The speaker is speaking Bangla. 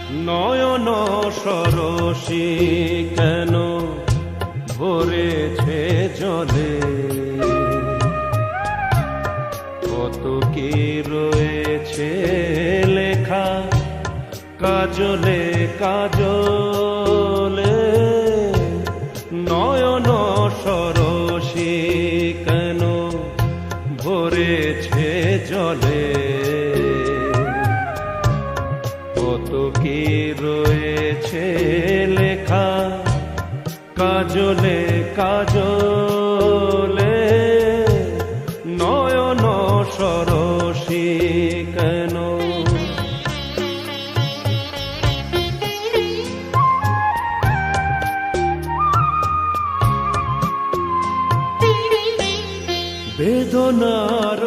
নয়ন সরসী কেন ভরেছে জলে, কত কি রয়েছে লেখা কাজলে কাজলে। নয়ন সরসী কেন ভরেছে জলে, কত কি রয়েছে লেখা কাজলে কাজলে। নয়ন সরসী কেন। বেদনার